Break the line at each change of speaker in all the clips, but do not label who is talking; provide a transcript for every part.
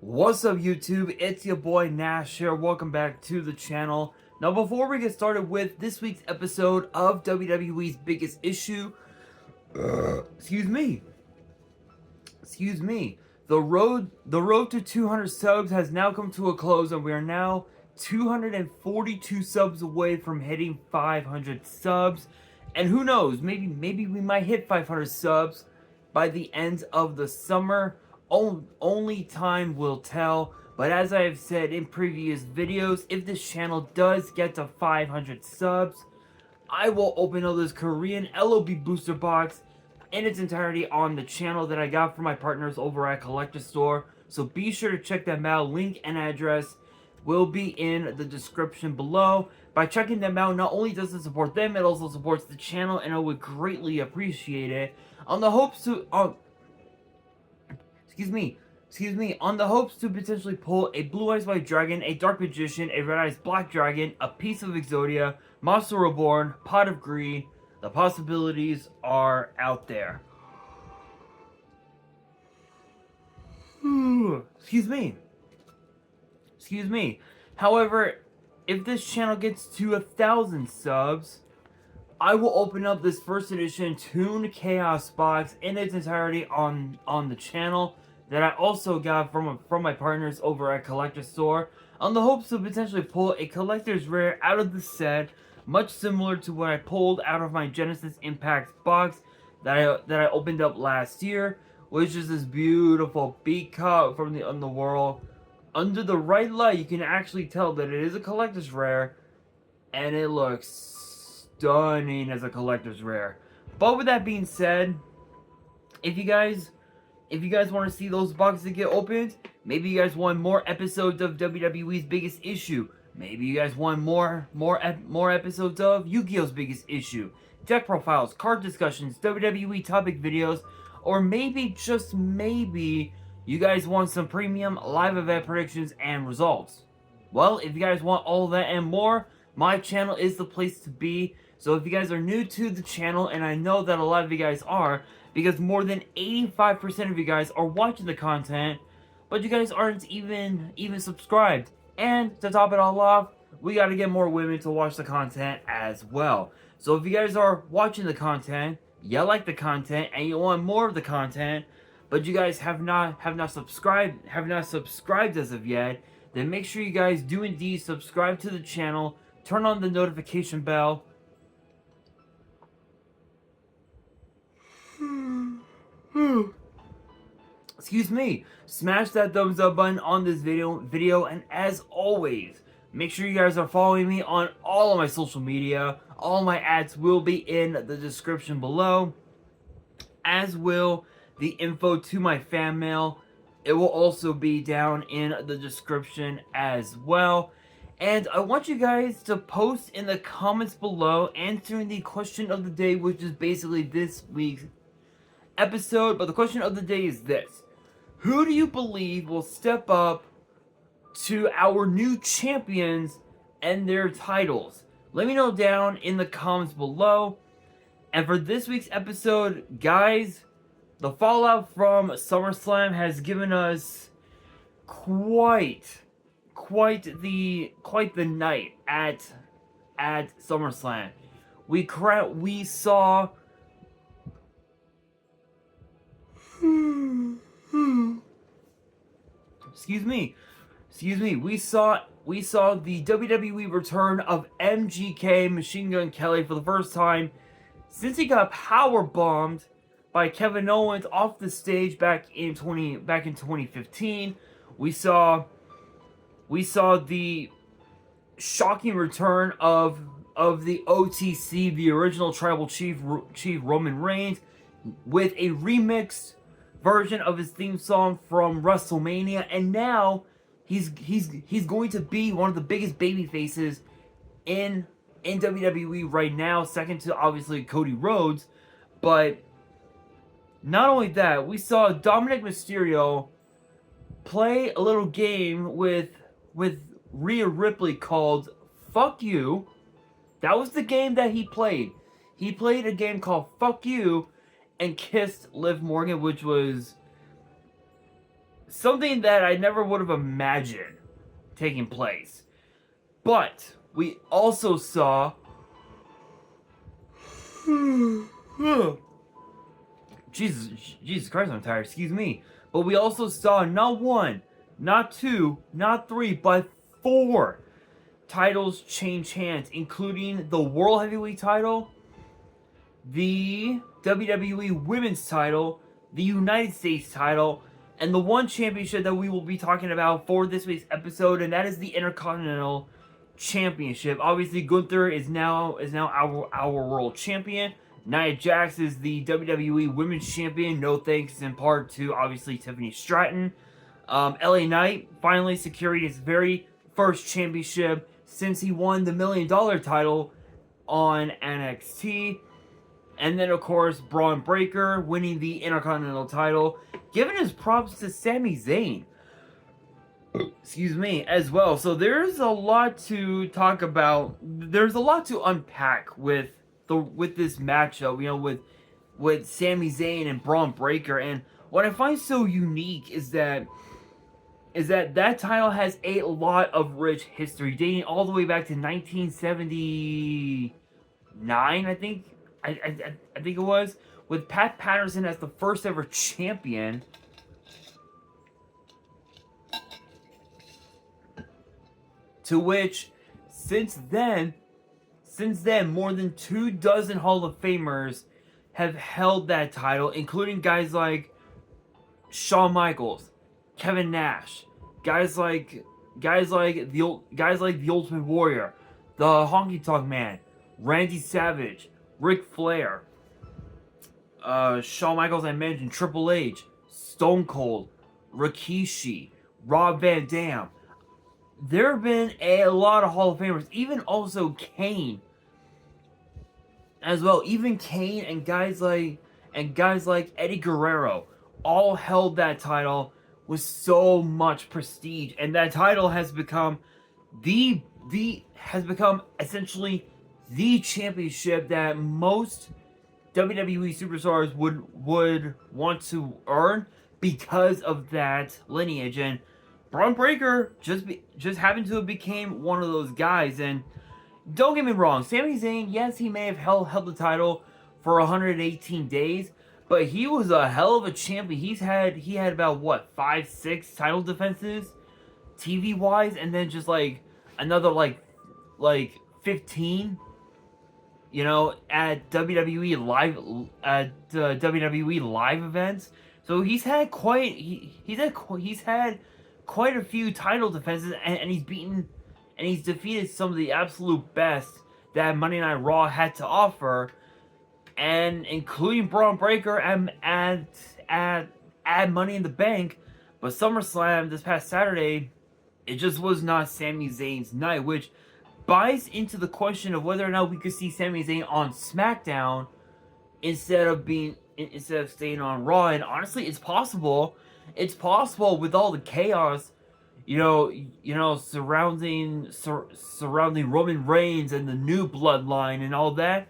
What's up YouTube, it's your boy Nash here, welcome back to the channel. Now before we get started with this week's episode of WWE's Biggest Issue, excuse me, the road to 200 subs has now come to a close and we are now 242 subs away from hitting 500 subs. And who knows, maybe we might hit 500 subs by the end of the summer. Only time will tell. But as I have said in previous videos, if this channel does get to 500 subs, I will open up this Korean LOB booster box in its entirety on the channel that I got from my partners over at Collector Store. So be sure to check them out. Link and address will be in the description below. By checking them out, not only does it support them, it also supports the channel, and I would greatly appreciate it. On the hopes to on the hopes to potentially pull a Blue Eyes White Dragon, a Dark Magician, a Red Eyes Black Dragon, a piece of Exodia, Monster Reborn, Pot of Greed. The possibilities are out there. Excuse me. However, if this channel gets to 1,000 subs, I will open up this first edition Toon Chaos box in its entirety on the channel that I also got from my partners over at Collector Store, on the hopes to potentially pull a collector's rare out of the set, much similar to what I pulled out of my Genesis Impact box that I opened up last year, which is this beautiful peacock from the underworld. Under the right light, you can actually tell that it is a collector's rare, and it looks stunning as a collector's rare. But with that being said, if you guys want to see those boxes get opened, maybe you guys want more episodes of WWE's Biggest Issue, maybe you guys want more episodes of Yu-Gi-Oh's Biggest Issue, deck profiles, card discussions, WWE topic videos, or maybe, just maybe, you guys want some premium live event predictions and results. Well, if you guys want all of that and more, my channel is the place to be. So if you guys are new to the channel, and I know that a lot of you guys are, because more than 85% of you guys are watching the content, but you guys aren't even subscribed. And to top it all off, we gotta get more women to watch the content as well. So if you guys are watching the content, you like the content, and you want more of the content, but you guys have not subscribed as of yet, then make sure you guys do indeed subscribe to the channel, turn on the notification bell. Excuse me. Smash that thumbs up button on this video, and as always, make sure you guys are following me on all of my social media. All my ads will be in the description below, as will the info to my fan mail. It will also be down in the description as well. And I want you guys to post in the comments below answering the question of the day, which is basically this week's episode. But the question of the day is this: who do you believe will step up to our new champions and their titles? Let me know down in the comments below. And for this week's episode, guys, the fallout from SummerSlam has given us quite the night at SummerSlam. We saw Excuse me. We saw the WWE return of MGK, Machine Gun Kelly, for the first time since he got power bombed by Kevin Owens off the stage back in 2015. We saw the shocking return of the OTC, the original Tribal Chief Roman Reigns, with a remixed version of his theme song from WrestleMania, and now he's going to be one of the biggest baby faces in WWE right now, second to obviously Cody Rhodes. But not only that, we saw Dominic Mysterio play a little game with Rhea Ripley called Fuck You. That was the game that he played. He played a game called Fuck You and kissed Liv Morgan, which was something that I never would have imagined taking place. But we also saw Jesus Christ, I'm tired, excuse me. But we also saw not one, not two, not three, but 4 titles change hands, including the World Heavyweight title, the WWE Women's title, the United States title, and the one championship that we will be talking about for this week's episode, and that is the Intercontinental Championship. Obviously, Gunther is now our world champion. Nia Jax is the WWE Women's Champion. No thanks in part to obviously Tiffany Stratton. LA Knight finally securing his very first championship since he won the $1 Million title on NXT. And then, of course, Bron Breakker winning the Intercontinental title, giving his props to Sami Zayn. Excuse me, as well. So there's a lot to talk about. There's a lot to unpack with this matchup. You know, with Sami Zayn and Bron Breakker. And what I find so unique is that title has a lot of rich history, dating all the way back to 1979. I think it was, with Pat Patterson as the first ever champion. To which, since then, more than 24 Hall of Famers have held that title, including guys like Shawn Michaels, Kevin Nash, guys like the Ultimate Warrior, the Honky Tonk Man, Randy Savage, Ric Flair, Shawn Michaels, I mentioned, Triple H, Stone Cold, Rikishi, Rob Van Dam. There have been a lot of Hall of Famers, even also Kane as well. Even Kane and guys like Eddie Guerrero all held that title with so much prestige, and that title has become essentially the championship that most WWE superstars would want to earn because of that lineage. And Bron Breakker just happened to have became one of those guys. And don't get me wrong, Sami Zayn, yes, he may have held the title for 118 days, but he was a hell of a champion. He had about what, 5-6 title defenses, TV wise, and then just like another like 15. You know, at WWE live events. So he's had quite a few title defenses, and he's defeated some of the absolute best that Monday Night Raw had to offer, and including Bron Breakker at Money in the Bank. But SummerSlam this past Saturday, it just was not Sami Zayn's night, which buys into the question of whether or not we could see Sami Zayn on SmackDown instead of staying on Raw. And honestly, it's possible. It's possible with all the chaos, you know, surrounding Roman Reigns and the new bloodline and all that.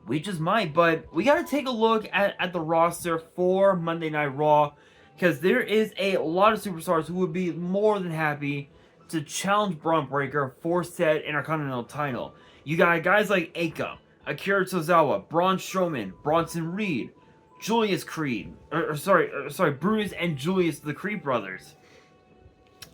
We just might, but we gotta take a look at the roster for Monday Night Raw, because there is a lot of superstars who would be more than happy to challenge Bron Breakker for said Intercontinental title. You got guys like Aka, Akira Tozawa, Braun Strowman, Bronson Reed, Julius Creed, Brutus and Julius, the Creed brothers,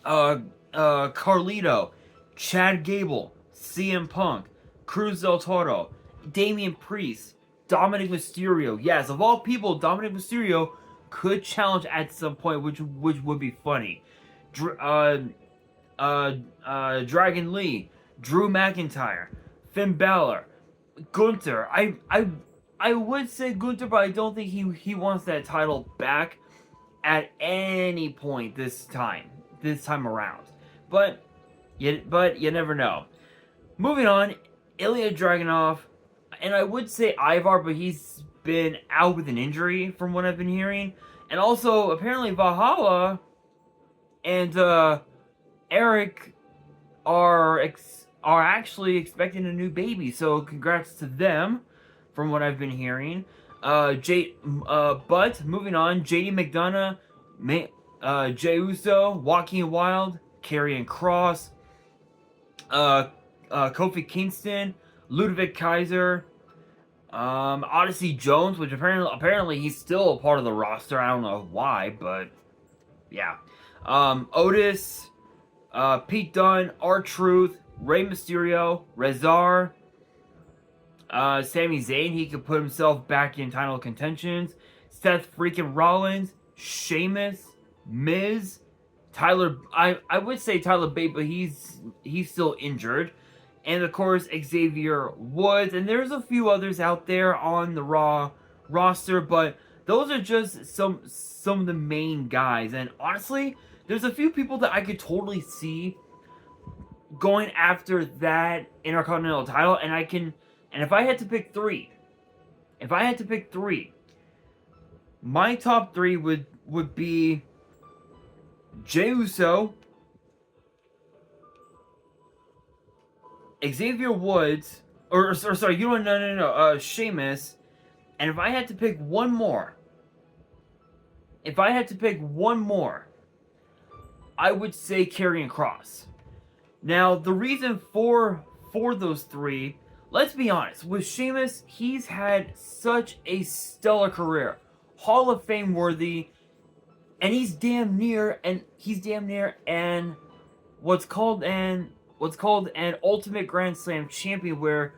Carlito, Chad Gable, CM Punk, Cruz del Toro, Damian Priest, Dominic Mysterio. Yes, of all people, Dominic Mysterio could challenge at some point, which would be funny. Dragon Lee, Drew McIntyre, Finn Balor, Gunther. I would say Gunther, but I don't think he wants that title back at any point this time around. But you never know. Moving on, Ilya Dragunov, and I would say Ivar, but he's been out with an injury from what I've been hearing. And also, apparently Valhalla and Eric are actually expecting a new baby, so congrats to them, from what I've been hearing. But moving on, JD McDonough Jey Uso, Joaquin Wilde, Karrion Kross, Kofi Kingston, Ludwig Kaiser, Odyssey Jones, which apparently he's still a part of the roster. I don't know why, but yeah. Otis, Pete Dunne, R-Truth, Rey Mysterio, Rezar, Sami Zayn, he could put himself back in title contentions. Seth freaking Rollins, Sheamus, Miz, Tyler. I would say Tyler Bate, but he's still injured. And of course Xavier Woods, and there's a few others out there on the Raw roster, but those are just some of the main guys. And honestly, there's a few people that I could totally see going after that Intercontinental title, and if I had to pick three, my top three would be Jey Uso, Xavier Woods, or sorry, Sheamus, and if I had to pick one more, I would say Karrion Kross. Now, the reason for those three, let's be honest, with Sheamus, he's had such a stellar career, Hall of Fame worthy, and he's damn near an what's called an Ultimate Grand Slam champion, where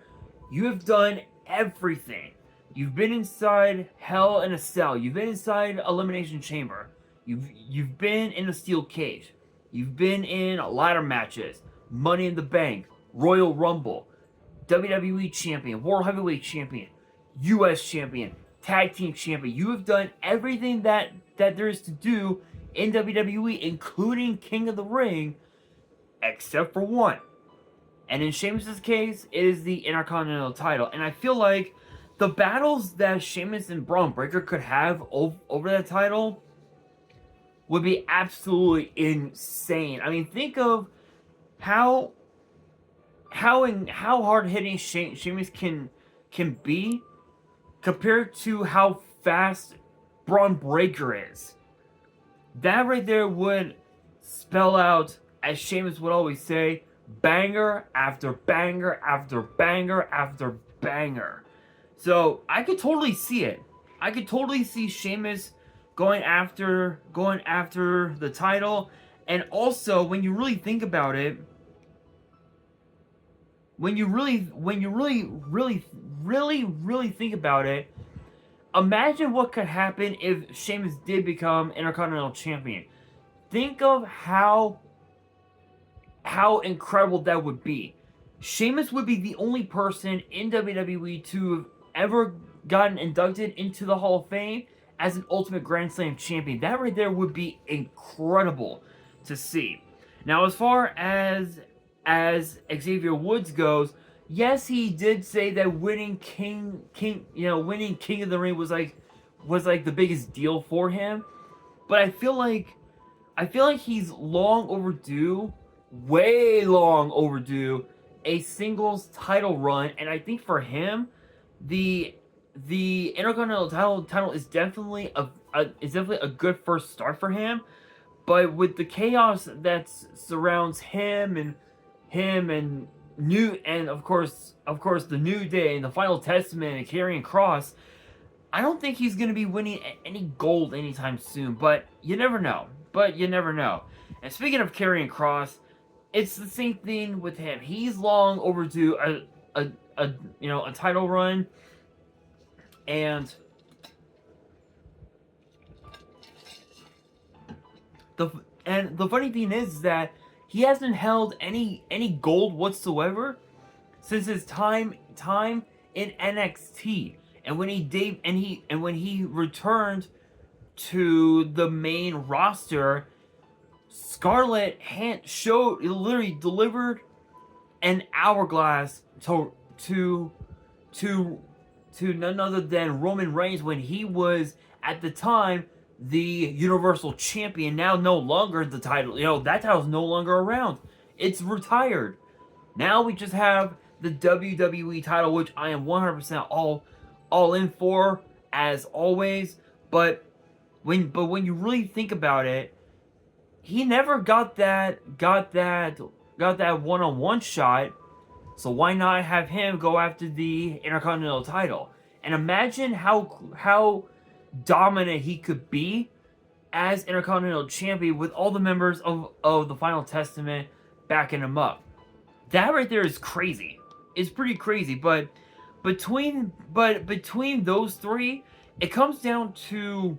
you have done everything. You've been inside Hell in a Cell. You've been inside Elimination Chamber. You've been in a steel cage. You've been in ladder matches, Money in the Bank, Royal Rumble, WWE Champion, World Heavyweight Champion, US Champion, Tag Team Champion. You have done everything that there is to do in WWE, including King of the Ring, except for one. And in Sheamus' case, it is the Intercontinental title. And I feel like the battles that Sheamus and Bron Breakker could have over that title would be absolutely insane. I mean, think of how hard hitting Sheamus can be compared to how fast Bron Breakker is. That right there would spell out, as Sheamus would always say, banger after banger after banger after banger. So I could totally see it. I could totally see Sheamus going after the title. And also, when you really think about it, when you really think about it, imagine what could happen if Sheamus did become Intercontinental Champion. Think of how incredible that would be. Sheamus would be the only person in WWE to have ever gotten inducted into the Hall of Fame as an Ultimate Grand Slam champion. That right there would be incredible to see. Now, as far as Xavier Woods goes, yes, he did say that winning King of the Ring was like the biggest deal for him. But I feel like he's long overdue, way long overdue, a singles title run. And I think for him, the Intercontinental title is definitely a good first start for him. But with the chaos that surrounds him and of course the New Day and the Final Testament and Karrion Kross, I don't think he's going to be winning any gold anytime soon. But you never know. And speaking of Karrion Kross, it's the same thing with him. He's long overdue a title run, and the funny thing is that he hasn't held any gold whatsoever since his time in NXT. And when he returned to the main roster, Scarlett literally delivered an hourglass to none other than Roman Reigns when he was at the time the Universal Champion. Now no longer the title. That title's no longer around. It's retired. Now we just have the WWE title, which I am 100% all in for, as always. But when you really think about it, he never got that one-on-one shot. So why not have him go after the Intercontinental title? And imagine how dominant he could be as Intercontinental Champion with all the members of the Final Testament backing him up. That right there is crazy. It's pretty crazy, but between those three, it comes down to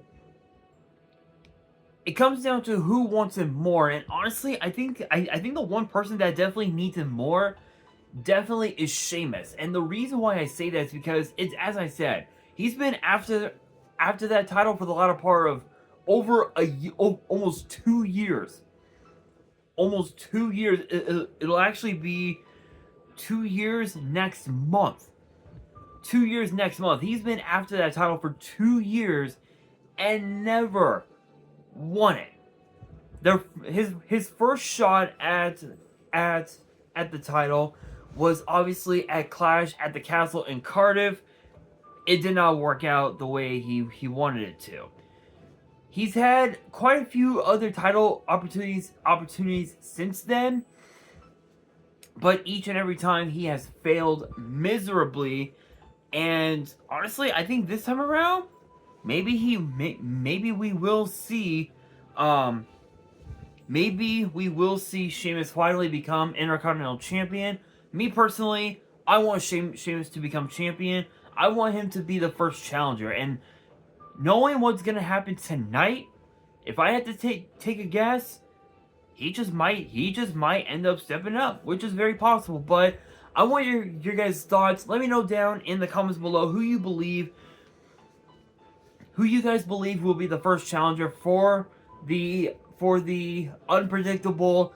who wants him more. And honestly, I think the one person that definitely needs him more definitely is Sheamus. And the reason why I say that is because it's, as I said, he's been after that title for the latter part of over almost 2 years. Almost 2 years. It'll actually be 2 years next month. 2 years next month. He's been after that title for 2 years and never won it. His first shot at the title was obviously at Clash at the Castle in Cardiff. It did not work out the way he wanted it to. He's had quite a few other title opportunities since then, but each and every time he has failed miserably. And honestly, I think this time around, maybe we will see Sheamus finally become Intercontinental Champion. Me personally, I want Sheamus to become champion. I want him to be the first challenger. And knowing what's gonna happen tonight, if I had to take a guess, he just might end up stepping up, which is very possible. But I want your guys' thoughts. Let me know down in the comments below who you guys believe will be the first challenger for the unpredictable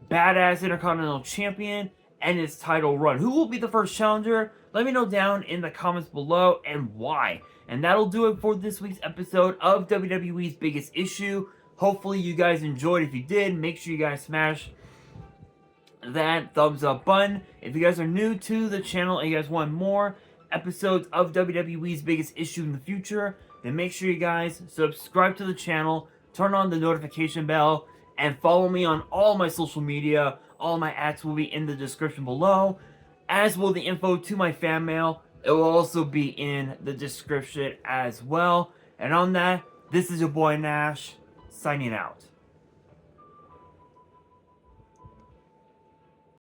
badass Intercontinental Champion and his title run. Who will be the first challenger? Let me know down in the comments below and why. And that'll do it for this week's episode of WWE's Biggest Issue. Hopefully you guys enjoyed. If you did, make sure you guys smash that thumbs up button. If you guys are new to the channel and you guys want more episodes of WWE's Biggest Issue in the future, then make sure you guys subscribe to the channel, turn on the notification bell, and follow me on all my social media. All my ads will be in the description below, as will the info to my fan mail. It will also be in the description as well. And on that, this is your boy Nash, signing out.